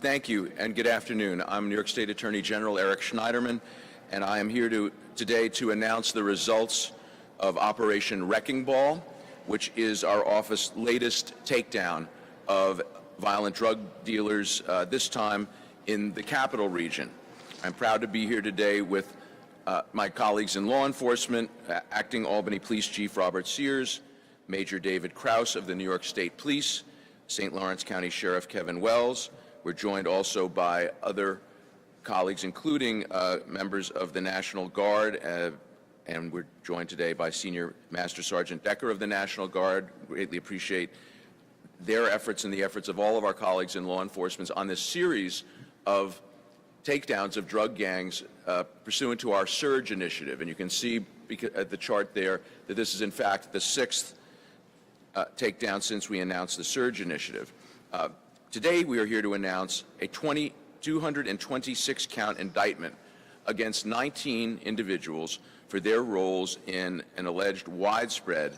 Thank you, and good afternoon. I'm New York State Attorney General Schneiderman, and I am here today to announce the results of Operation Wrecking Ball, which is our office's latest takedown of violent drug dealers, this time in the capital region. I'm proud to be here today with my colleagues in law enforcement, Acting Albany Police Chief Robert Sears, Major David Krause of the New York State Police, St. Lawrence County Sheriff Kevin Wells. We're joined also by other colleagues, including members of the National Guard, and we're joined today by Senior Master Sergeant Decker of the National Guard. Greatly appreciate their efforts and the efforts of all of our colleagues in law enforcement on this series of takedowns of drug gangs pursuant to our Surge initiative. And you can see at the chart there that this is, in fact, the sixth takedown since we announced the Surge initiative. Today, we are here to announce a 226-count indictment against 19 individuals for their roles in an alleged widespread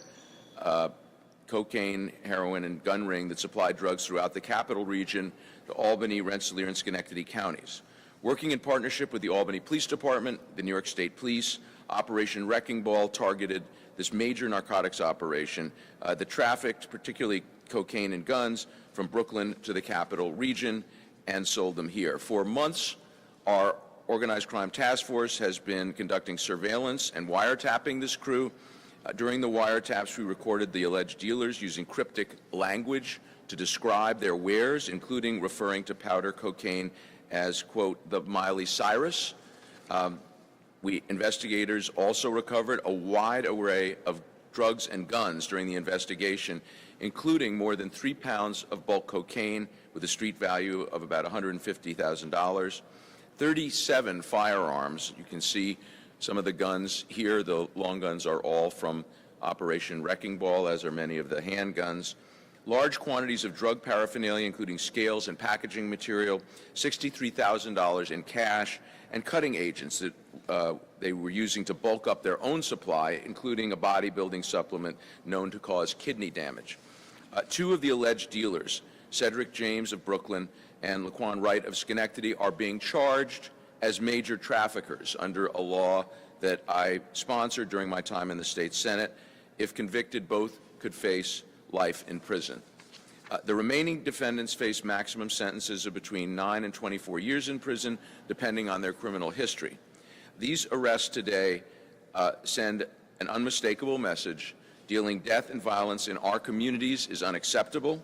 cocaine, heroin, and gun ring that supplied drugs throughout the capital region to Albany, Rensselaer, and Schenectady counties. Working in partnership with the Albany Police Department, the New York State Police, Operation Wrecking Ball targeted this major narcotics operation that trafficked particularly cocaine and guns from Brooklyn to the capital region and sold them here. For months, our organized crime task force has been conducting surveillance and wiretapping this crew. During the wiretaps, we recorded the alleged dealers using cryptic language to describe their wares, including referring to powder cocaine as, quote, the Miley Cyrus. Investigators also recovered a wide array of drugs and guns during the investigation, including more than 3 pounds of bulk cocaine with a street value of about $150,000, 37 firearms. You can see some of the guns here. The long guns are all from Operation Wrecking Ball, as are many of the handguns. Large quantities of drug paraphernalia, including scales and packaging material, $63,000 in cash, and cutting agents that they were using to bulk up their own supply, including a bodybuilding supplement known to cause kidney damage. Two of the alleged dealers, Cedric James of Brooklyn and Laquan Wright of Schenectady, are being charged as major traffickers under a law that I sponsored during my time in the state Senate. If convicted, both could face life in prison. The remaining defendants face maximum sentences of between 9 and 24 years in prison, depending on their criminal history. These arrests today send an unmistakable message. Dealing death and violence in our communities is unacceptable.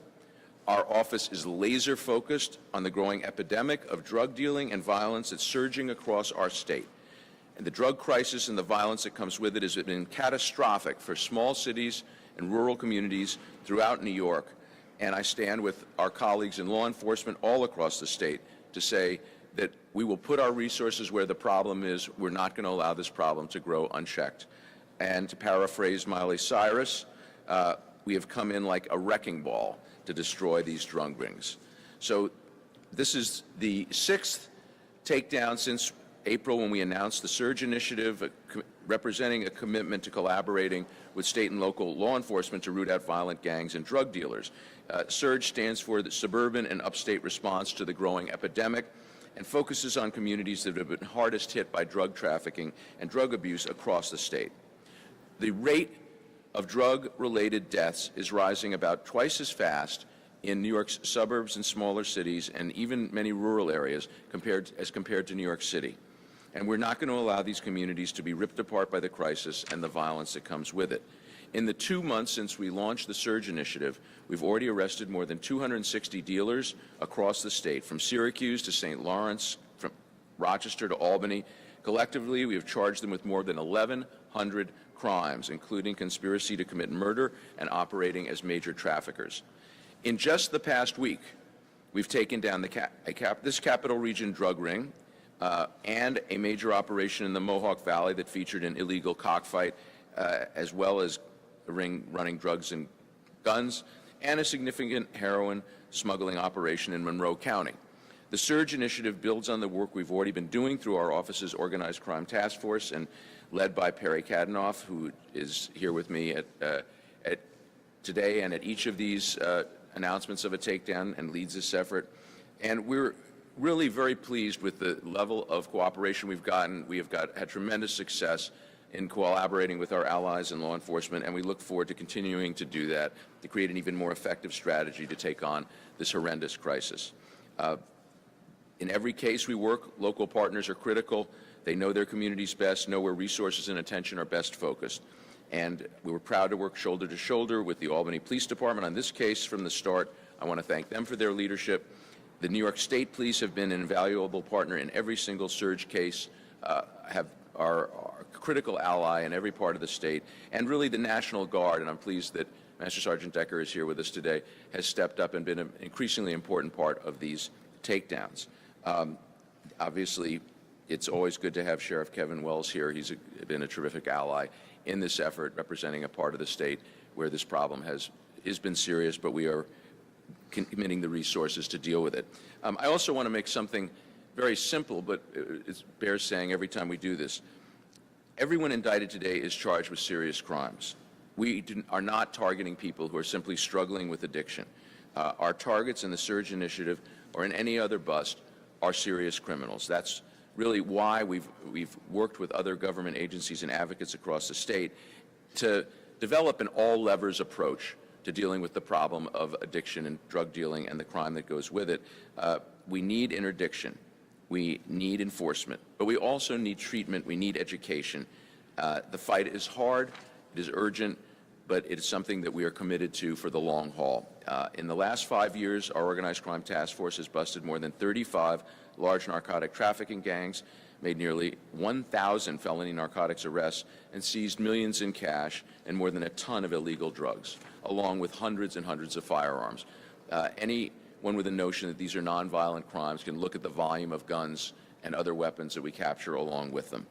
Our office is laser focused on the growing epidemic of drug dealing and violence that's surging across our state. And the drug crisis and the violence that comes with it has been catastrophic for small cities and rural communities throughout New York. And I stand with our colleagues in law enforcement all across the state to say that we will put our resources where the problem is. We're not going to allow this problem to grow unchecked. And to paraphrase Miley Cyrus, we have come in like a wrecking ball to destroy these drug rings. So this is the sixth takedown since April, when we announced the Surge initiative, representing a commitment to collaborating with state and local law enforcement to root out violent gangs and drug dealers. Surge stands for the Suburban and Upstate Response to the Growing Epidemic and focuses on communities that have been hardest hit by drug trafficking and drug abuse across the state. The rate of drug-related deaths is rising about twice as fast in New York's suburbs and smaller cities and even many rural areas as compared to New York City. And we're not going to allow these communities to be ripped apart by the crisis and the violence that comes with it. In the 2 months since we launched the Surge initiative, we've already arrested more than 260 dealers across the state, from Syracuse to St. Lawrence, from Rochester to Albany. Collectively, we have charged them with more than 1,100 crimes, including conspiracy to commit murder and operating as major traffickers. In just the past week, we've taken down this Capital Region drug ring and a major operation in the Mohawk Valley that featured an illegal cockfight, as well as a ring running drugs and guns, and a significant heroin smuggling operation in Monroe County. The Surge initiative builds on the work we've already been doing through our office's Organized Crime Task Force, and led by Perry Kadenoff, who is here with me today and at each of these announcements of a takedown and leads this effort. And we're really very pleased with the level of cooperation we've gotten. We have had tremendous success in collaborating with our allies in law enforcement, and we look forward to continuing to do that to create an even more effective strategy to take on this horrendous crisis. In every case we work, local partners are critical. They know their communities best, know where resources and attention are best focused. And we were proud to work shoulder to shoulder with the Albany Police Department on this case from the start. I want to thank them for their leadership. The New York State Police have been an invaluable partner in every single surge case, are a critical ally in every part of the state, and really the National Guard, and I'm pleased that Master Sergeant Decker is here with us today, has stepped up and been an increasingly important part of these takedowns. Obviously, it's always good to have Sheriff Kevin Wells here. He's been a terrific ally in this effort, representing a part of the state where this problem has been serious, but we are committing the resources to deal with it. I also want to make something very simple, but it bears saying every time we do this. Everyone indicted today is charged with serious crimes. We are not targeting people who are simply struggling with addiction. Our targets in the Surge Initiative or in any other bust are serious criminals. That's really why we've worked with other government agencies and advocates across the state to develop an all-levers approach to dealing with the problem of addiction and drug dealing and the crime that goes with it. We need interdiction. We need enforcement. But we also need treatment. We need education. The fight is hard. It is urgent. But it is something that we are committed to for the long haul. In the last 5 years, our Organized Crime Task Force has busted more than 35 large narcotic trafficking gangs, made nearly 1,000 felony narcotics arrests, and seized millions in cash and more than a ton of illegal drugs, along with hundreds and hundreds of firearms. Anyone with a notion that these are nonviolent crimes can look at the volume of guns and other weapons that we capture along with them.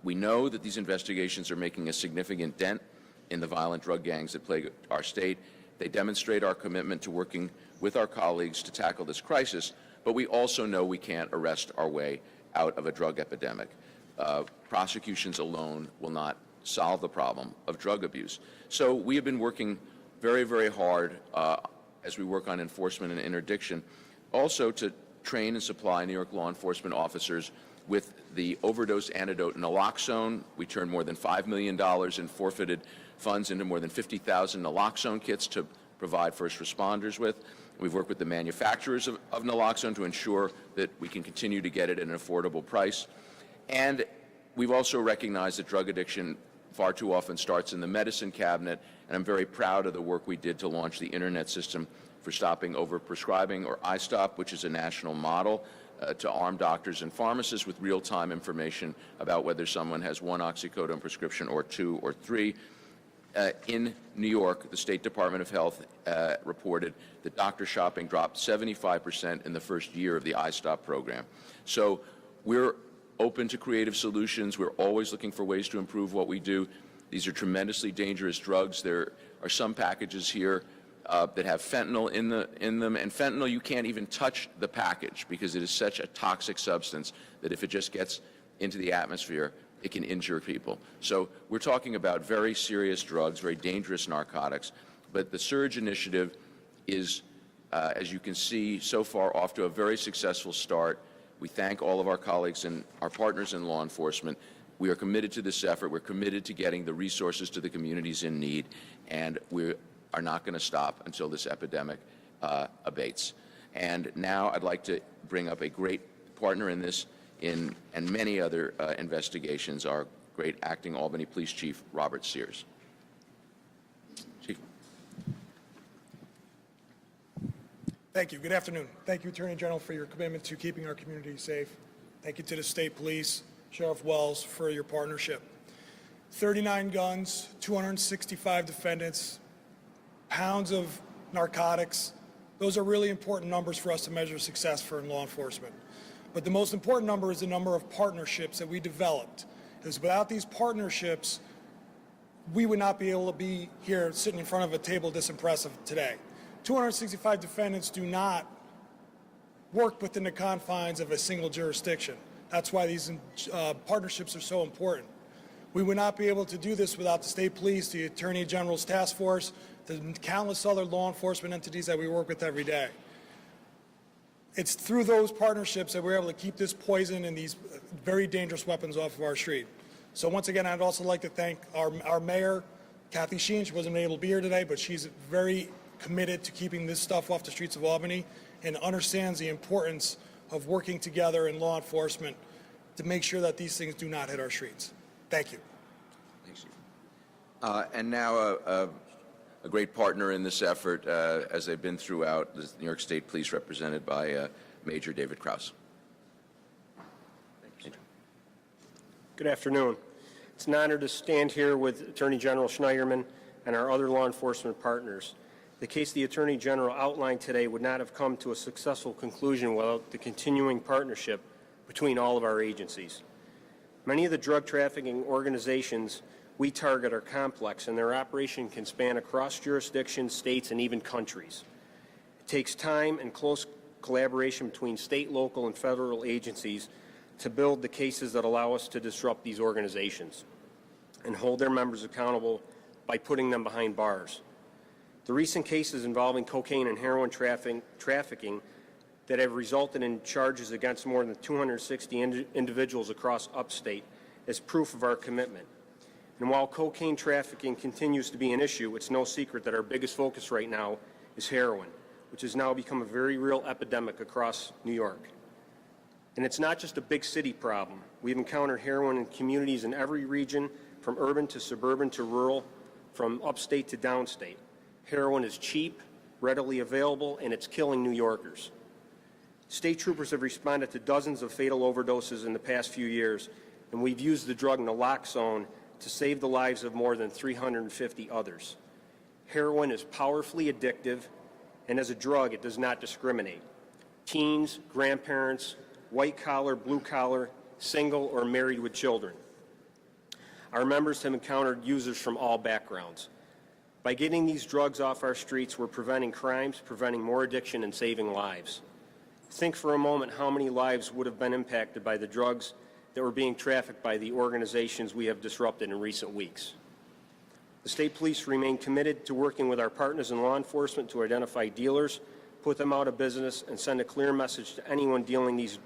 We know that these investigations are making a significant dent in the violent drug gangs that plague our state. They demonstrate our commitment to working with our colleagues to tackle this crisis, but we also know we can't arrest our way out of a drug epidemic. Prosecutions alone will not solve the problem of drug abuse. So we have been working very, very hard as we work on enforcement and interdiction, also to train and supply New York law enforcement officers with the overdose antidote naloxone. We turned more than $5 million in forfeited funds into more than 50,000 naloxone kits to provide first responders with. We've worked with the manufacturers of naloxone to ensure that we can continue to get it at an affordable price. And we've also recognized that drug addiction far too often starts in the medicine cabinet, and I'm very proud of the work we did to launch the Internet system for stopping overprescribing, or iStop, which is a national model to arm doctors and pharmacists with real-time information about whether someone has one oxycodone prescription or two or three. In New York, the State Department of Health reported that doctor shopping dropped 75% in the first year of the iStop program. So we're open to creative solutions. We're always looking for ways to improve what we do. These are tremendously dangerous drugs. There are some packages here that have fentanyl in them, and fentanyl, you can't even touch the package because it is such a toxic substance that if it just gets into the atmosphere, it can injure people. So we're talking about very serious drugs, very dangerous narcotics, but the Surge Initiative is, as you can see, so far off to a very successful start. We thank all of our colleagues and our partners in law enforcement. We are committed to this effort. We're committed to getting the resources to the communities in need, and we are not going to stop until this epidemic abates. And now I'd like to bring up a great partner in this and many other investigations, our great acting Albany Police Chief, Robert Sears. Chief. Thank you. Good afternoon. Thank you, Attorney General, for your commitment to keeping our community safe. Thank you to the State Police, Sheriff Wells, for your partnership. 39 guns, 265 defendants, pounds of narcotics. Those are really important numbers for us to measure success for in law enforcement. But the most important number is the number of partnerships that we developed. Because without these partnerships, we would not be able to be here sitting in front of a table this impressive today. 265 defendants do not work within the confines of a single jurisdiction. That's why these partnerships are so important. We would not be able to do this without the State Police, the Attorney General's Task Force, the countless other law enforcement entities that we work with every day. It's through those partnerships that we're able to keep this poison and these very dangerous weapons off of our street. So once again, I'd also like to thank our mayor, Kathy Sheen. She wasn't able to be here today, but she's very committed to keeping this stuff off the streets of Albany and understands the importance of working together in law enforcement to make sure that these things do not hit our streets. Thank you. Thanks, Chief. And now a great partner in this effort, as they've been throughout, the New York State Police, represented by Major David Krause. Thank you. Good afternoon. It's an honor to stand here with Attorney General Schneiderman and our other law enforcement partners. The case the Attorney General outlined today would not have come to a successful conclusion without the continuing partnership between all of our agencies. Many of the drug trafficking organizations we target are complex, and their operation can span across jurisdictions, states, and even countries. It takes time and close collaboration between state, local, and federal agencies to build the cases that allow us to disrupt these organizations and hold their members accountable by putting them behind bars. The recent cases involving cocaine and heroin trafficking that have resulted in charges against more than 260 individuals across upstate is proof of our commitment. And while cocaine trafficking continues to be an issue, it's no secret that our biggest focus right now is heroin, which has now become a very real epidemic across New York. And it's not just a big city problem. We've encountered heroin in communities in every region, from urban to suburban to rural, from upstate to downstate. Heroin is cheap, readily available, and it's killing New Yorkers. State troopers have responded to dozens of fatal overdoses in the past few years, and we've used the drug naloxone to save the lives of more than 350 others. Heroin is powerfully addictive, and as a drug, it does not discriminate. Teens, grandparents, white-collar, blue-collar, single, or married with children. Our members have encountered users from all backgrounds. By getting these drugs off our streets, we're preventing crimes, preventing more addiction, and saving lives. Think for a moment how many lives would have been impacted by the drugs that were being trafficked by the organizations we have disrupted in recent weeks. The state police remain committed to working with our partners in law enforcement to identify dealers, put them out of business, and send a clear message to anyone dealing these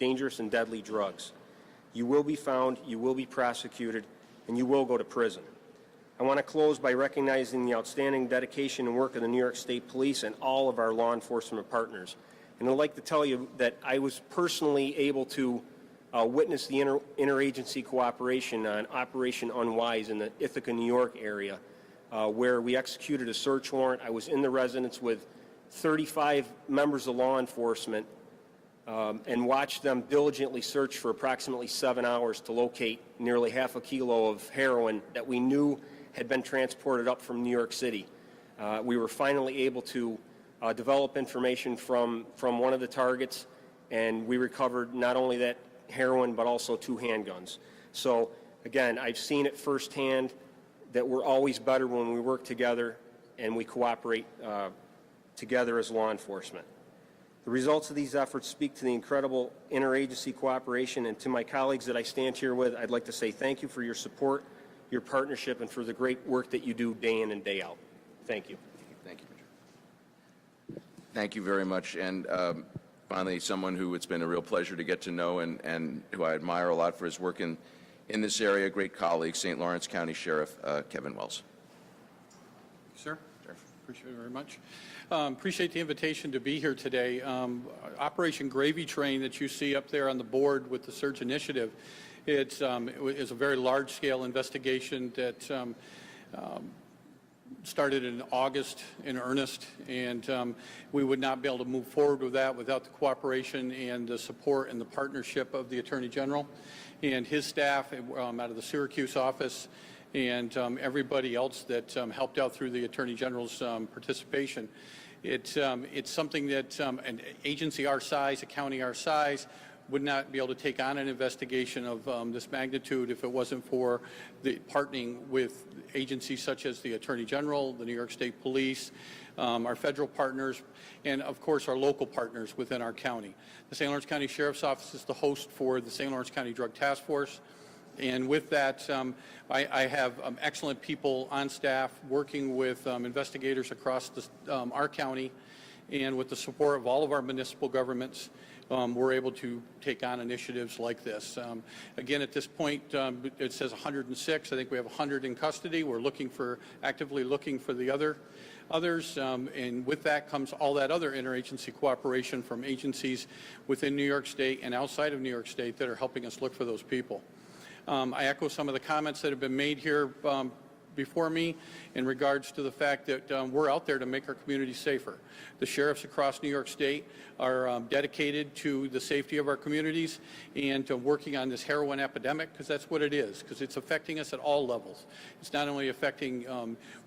dangerous and deadly drugs. You will be found, you will be prosecuted, and you will go to prison. I want to close by recognizing the outstanding dedication and work of the New York State Police and all of our law enforcement partners. And I'd like to tell you that I was personally able to witness the interagency cooperation on Operation Unwise in the Ithaca, New York area, where we executed a search warrant. I was in the residence with 35 members of law enforcement and watched them diligently search for approximately 7 hours to locate nearly half a kilo of heroin that we knew had been transported up from New York City. We were finally able to develop information from one of the targets, and we recovered not only that heroin but also 2 handguns. So again, I've seen it firsthand that we're always better when we work together and we cooperate together as law enforcement. The results of these efforts speak to the incredible interagency cooperation, and to my colleagues that I stand here with, I'd like to say thank you for your support, your partnership, and for the great work that you do day in and day out. Thank you. Thank you, Major. Thank you very much. And finally, someone who it's been a real pleasure to get to know and who I admire a lot for his work in this area, great colleague, St. Lawrence County Sheriff Kevin Wells. Sir, appreciate it very much. Appreciate the invitation to be here today. Operation Gravy Train that you see up there on the board with the search initiative, it is a very large-scale investigation that started in August in earnest, and we would not be able to move forward with that without the cooperation and the support and the partnership of the Attorney General and his staff out of the Syracuse office, and everybody else that helped out through the Attorney General's participation. It's something that an agency our size, a county our size, would not be able to take on an investigation of this magnitude if it wasn't for the partnering with agencies such as the Attorney General, the New York State Police, our federal partners, and of course our local partners within our county. The St. Lawrence County Sheriff's Office is the host for the St. Lawrence County Drug Task Force. And with that, I have excellent people on staff working with investigators across our county and with the support of all of our municipal governments, we're able to take on initiatives like this. Again, at this point, it says 106. I think we have 100 in custody. We're actively looking for the others, and with that comes all that other interagency cooperation from agencies within New York State and outside of New York State that are helping us look for those people. I echo some of the comments that have been made here before me in regards to the fact that we're out there to make our communities safer. The sheriffs across New York State are dedicated to the safety of our communities and to working on this heroin epidemic, because that's what it is, because it's affecting us at all levels. It's not only affecting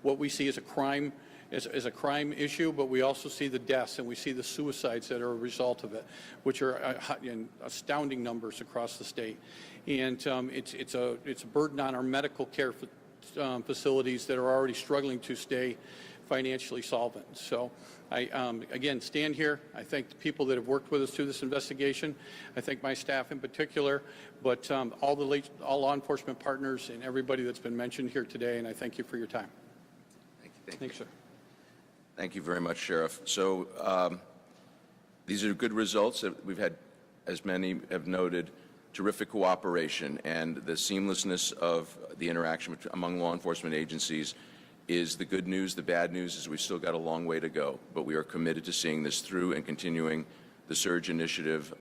what we see as a crime issue, but we also see the deaths and we see the suicides that are a result of it, which are in astounding numbers across the state. And it's a burden on our medical care facilities that are already struggling to stay financially solvent. So I, again, stand here. I thank the people that have worked with us through this investigation. I thank my staff in particular, but all law enforcement partners and everybody that's been mentioned here today, and I thank you for your time. Thanks, sir. Thank you very much, Sheriff. So these are good results. We've had, as many have noted, terrific cooperation, and the seamlessness of the interaction among law enforcement agencies is the good news. The bad news is we've still got a long way to go, but we are committed to seeing this through and continuing the SURGE initiative